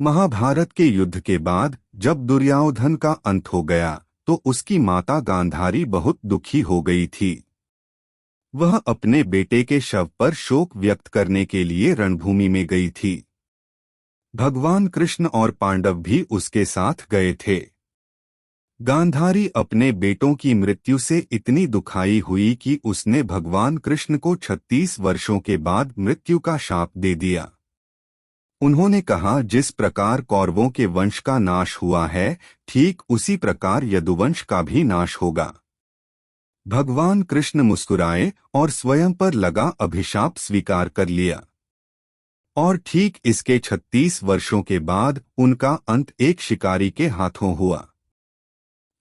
महाभारत के युद्ध के बाद जब दुर्योधन का अंत हो गया तो उसकी माता गांधारी बहुत दुखी हो गई थी। वह अपने बेटे के शव पर शोक व्यक्त करने के लिए रणभूमि में गई थी। भगवान कृष्ण और पांडव भी उसके साथ गए थे। गांधारी अपने बेटों की मृत्यु से इतनी दुखाई हुई कि उसने भगवान कृष्ण को 36 वर्षों के बाद मृत्यु का शाप दे दिया। उन्होंने कहा, जिस प्रकार कौरवों के वंश का नाश हुआ है, ठीक उसी प्रकार यदुवंश का भी नाश होगा। भगवान कृष्ण मुस्कुराए और स्वयं पर लगा अभिशाप स्वीकार कर लिया। और ठीक इसके 36 वर्षों के बाद उनका अंत एक शिकारी के हाथों हुआ।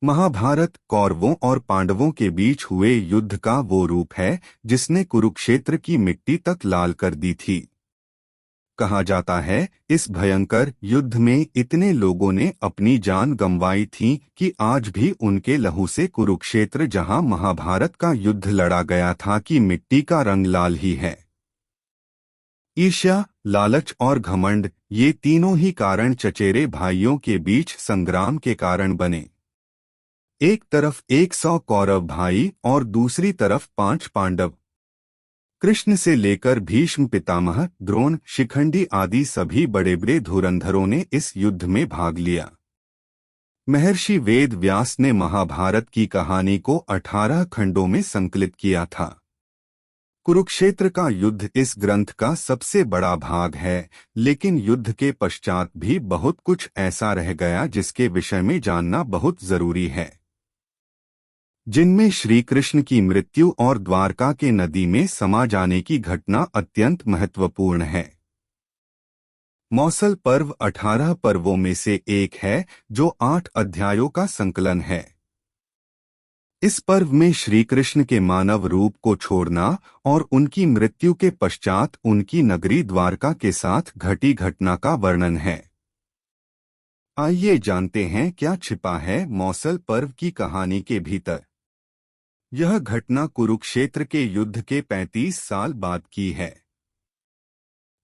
महाभारत कौरवों और पांडवों के बीच हुए युद्ध का वो रूप है जिसने कुरुक्षेत्र की मिट्टी तक लाल कर दी थी। कहा जाता है, इस भयंकर युद्ध में इतने लोगों ने अपनी जान गंवाई थी कि आज भी उनके लहू से कुरुक्षेत्र जहां महाभारत का युद्ध लड़ा गया था कि मिट्टी का रंग लाल ही है। ईर्ष्या, लालच और घमंड, ये तीनों ही कारण चचेरे भाइयों के बीच संग्राम के कारण बने। एक तरफ 100 कौरव भाई और दूसरी तरफ 5 पांडव। कृष्ण से लेकर भीष्म पितामह, द्रोण, शिखंडी आदि सभी बड़े बड़े धुरंधरों ने इस युद्ध में भाग लिया। महर्षि वेद व्यास ने महाभारत की कहानी को 18 खंडों में संकलित किया था। कुरुक्षेत्र का युद्ध इस ग्रंथ का सबसे बड़ा भाग है, लेकिन युद्ध के पश्चात भी बहुत कुछ ऐसा रह गया जिसके विषय में जानना बहुत जरूरी है, जिनमें श्री कृष्ण की मृत्यु और द्वारका के नदी में समा जाने की घटना अत्यंत महत्वपूर्ण है। मौसल पर्व 18 पर्वों में से एक है जो 8 अध्यायों का संकलन है। इस पर्व में श्री कृष्ण के मानव रूप को छोड़ना और उनकी मृत्यु के पश्चात उनकी नगरी द्वारका के साथ घटी घटना का वर्णन है। आइए जानते हैं क्या छिपा है मौसल पर्व की कहानी के भीतर। यह घटना कुरुक्षेत्र के युद्ध के 35 साल बाद की है।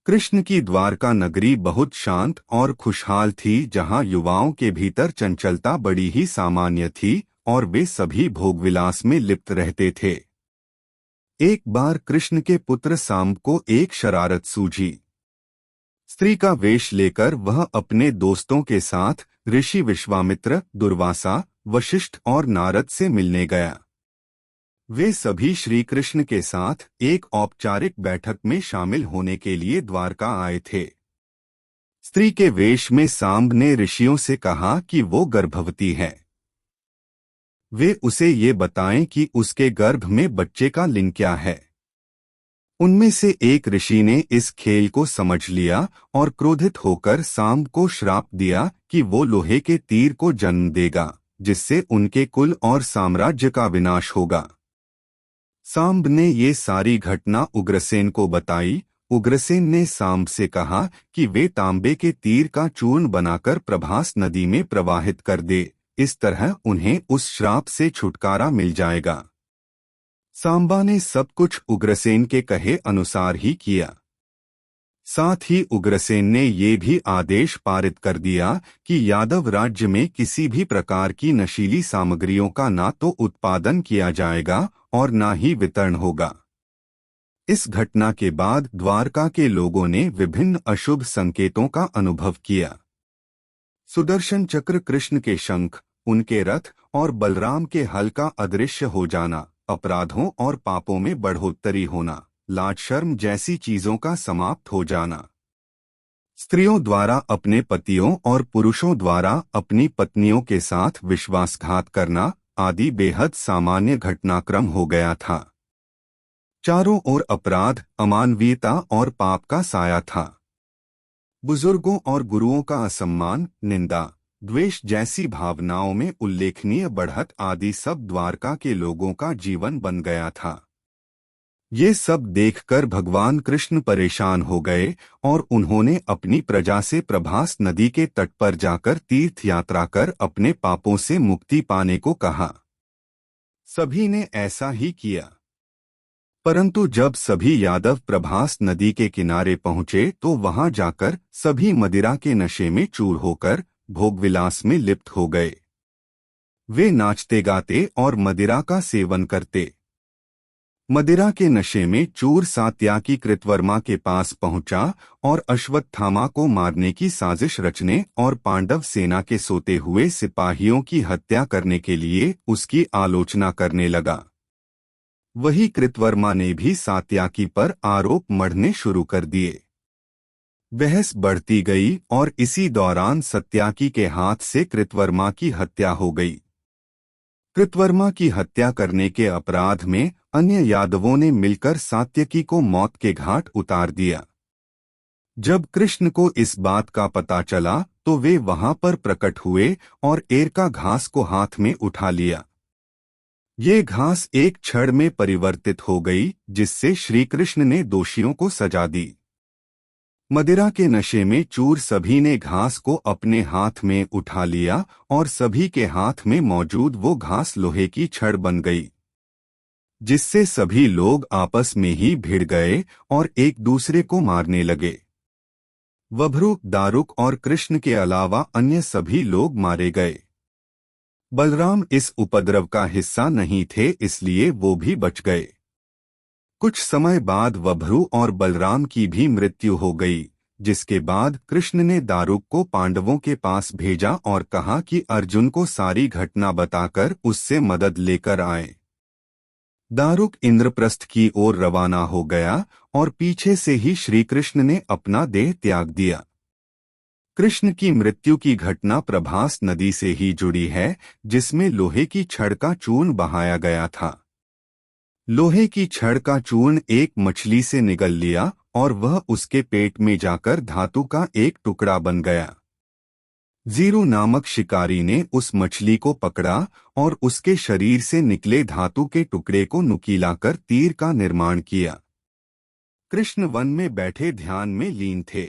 कृष्ण की द्वारका नगरी बहुत शांत और खुशहाल थी, जहां युवाओं के भीतर चंचलता बड़ी ही सामान्य थी और वे सभी भोगविलास में लिप्त रहते थे। एक बार कृष्ण के पुत्र सांब को एक शरारत सूझी। स्त्री का वेश लेकर वह अपने दोस्तों के साथ ऋषि विश्वामित्र, दुर्वासा, वशिष्ठ और नारद से मिलने गया। वे सभी श्री कृष्ण के साथ एक औपचारिक बैठक में शामिल होने के लिए द्वारका आए थे। स्त्री के वेश में सांब ने ऋषियों से कहा कि वो गर्भवती है। वे उसे ये बताएं कि उसके गर्भ में बच्चे का लिंग क्या है। उनमें से एक ऋषि ने इस खेल को समझ लिया और क्रोधित होकर सांब को श्राप दिया कि वो लोहे के तीर को जन्म देगा, जिससे उनके कुल और साम्राज्य का विनाश होगा। सांब ने ये सारी घटना उग्रसेन को बताई। उग्रसेन ने सांब से कहा कि वे तांबे के तीर का चूर्ण बनाकर प्रभास नदी में प्रवाहित कर दे, इस तरह उन्हें उस श्राप से छुटकारा मिल जाएगा। सांबा ने सब कुछ उग्रसेन के कहे अनुसार ही किया। साथ ही उग्रसेन ने ये भी आदेश पारित कर दिया कि यादव राज्य में किसी भी प्रकार की नशीली सामग्रियों का ना तो उत्पादन किया जाएगा और ना ही वितरण होगा। इस घटना के बाद द्वारका के लोगों ने विभिन्न अशुभ संकेतों का अनुभव किया। सुदर्शन चक्र, कृष्ण के शंख, उनके रथ और बलराम के हल का अदृश्य हो जाना, अपराधों और पापों में बढ़ोतरी होना, लाज शर्म जैसी चीजों का समाप्त हो जाना, स्त्रियों द्वारा अपने पतियों और पुरुषों द्वारा अपनी पत्नियों के साथ विश्वासघात करना आदि बेहद सामान्य घटनाक्रम हो गया था। चारों ओर अपराध, अमानवीयता और पाप का साया था। बुजुर्गों और गुरुओं का असम्मान, निंदा, द्वेष जैसी भावनाओं में उल्लेखनीय बढ़त आदि सब द्वारका के लोगों का जीवन बन गया था। ये सब देखकर भगवान कृष्ण परेशान हो गए और उन्होंने अपनी प्रजा से प्रभास नदी के तट पर जाकर तीर्थ यात्रा कर अपने पापों से मुक्ति पाने को कहा। सभी ने ऐसा ही किया। परंतु जब सभी यादव प्रभास नदी के किनारे पहुंचे तो वहां जाकर सभी मदिरा के नशे में चूर होकर भोगविलास में लिप्त हो गए। वे नाचते गाते और मदिरा का सेवन करते। मदिरा के नशे में चूर सात्याकी कृतवर्मा के पास पहुंचा और अश्वत्थामा को मारने की साजिश रचने और पांडव सेना के सोते हुए सिपाहियों की हत्या करने के लिए उसकी आलोचना करने लगा। वही कृतवर्मा ने भी सात्याकी पर आरोप मढ़ने शुरू कर दिए। बहस बढ़ती गई और इसी दौरान सत्याकी के हाथ से कृतवर्मा की हत्या हो गई। कृतवर्मा की हत्या करने के अपराध में अन्य यादवों ने मिलकर सात्यकी को मौत के घाट उतार दिया। जब कृष्ण को इस बात का पता चला तो वे वहां पर प्रकट हुए और एरका घास को हाथ में उठा लिया। ये घास एक क्षण में परिवर्तित हो गई, जिससे श्रीकृष्ण ने दोषियों को सजा दी। मदिरा के नशे में चूर सभी ने घास को अपने हाथ में उठा लिया और सभी के हाथ में मौजूद वो घास लोहे की छड़ बन गई, जिससे सभी लोग आपस में ही भिड़ गए और एक दूसरे को मारने लगे। वभ्रु, दारुक और कृष्ण के अलावा अन्य सभी लोग मारे गए। बलराम इस उपद्रव का हिस्सा नहीं थे, इसलिए वो भी बच गए। कुछ समय बाद वभ्रु और बलराम की भी मृत्यु हो गई, जिसके बाद कृष्ण ने दारुक को पांडवों के पास भेजा और कहा कि अर्जुन को सारी घटना बताकर उससे मदद लेकर आए। दारुक इंद्रप्रस्थ की ओर रवाना हो गया और पीछे से ही श्रीकृष्ण ने अपना देह त्याग दिया। कृष्ण की मृत्यु की घटना प्रभास नदी से ही जुड़ी है, जिसमें लोहे की छड़ का चूर्ण बहाया गया था। लोहे की छड़ का चूर्ण एक मछली से निगल लिया और वह उसके पेट में जाकर धातु का एक टुकड़ा बन गया। जीरू नामक शिकारी ने उस मछली को पकड़ा और उसके शरीर से निकले धातु के टुकड़े को नुकीला कर तीर का निर्माण किया। कृष्ण वन में बैठे ध्यान में लीन थे।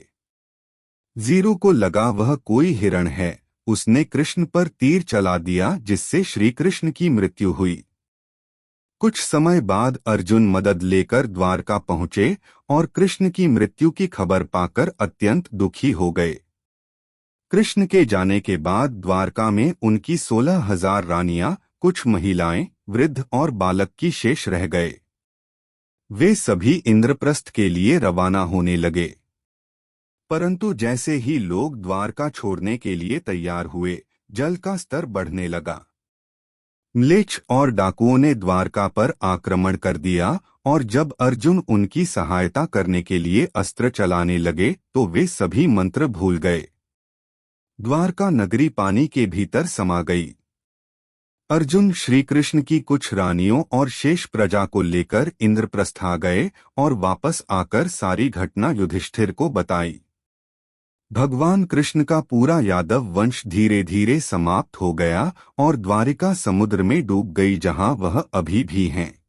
जीरू को लगा वह कोई हिरण है। उसने कृष्ण पर तीर चला दिया, जिससे श्री कृष्ण की मृत्यु हुई। कुछ समय बाद अर्जुन मदद लेकर द्वारका पहुंचे और कृष्ण की मृत्यु की खबर पाकर अत्यंत दुखी हो गए। कृष्ण के जाने के बाद द्वारका में उनकी 16,000 रानियां, कुछ महिलाएं, वृद्ध और बालक की शेष रह गए। वे सभी इंद्रप्रस्थ के लिए रवाना होने लगे। परंतु जैसे ही लोग द्वारका छोड़ने के लिए तैयार हुए, जल का स्तर बढ़ने लगा। म्लेच्छ और डाकुओं ने द्वारका पर आक्रमण कर दिया और जब अर्जुन उनकी सहायता करने के लिए अस्त्र चलाने लगे तो वे सभी मंत्र भूल गए। द्वारका नगरी पानी के भीतर समा गई। अर्जुन श्री कृष्ण की कुछ रानियों और शेष प्रजा को लेकर इंद्रप्रस्थ आ गए और वापस आकर सारी घटना युधिष्ठिर को बताई। भगवान कृष्ण का पूरा यादव वंश धीरे धीरे समाप्त हो गया और द्वारिका समुद्र में डूब गई, जहां वह अभी भी हैं।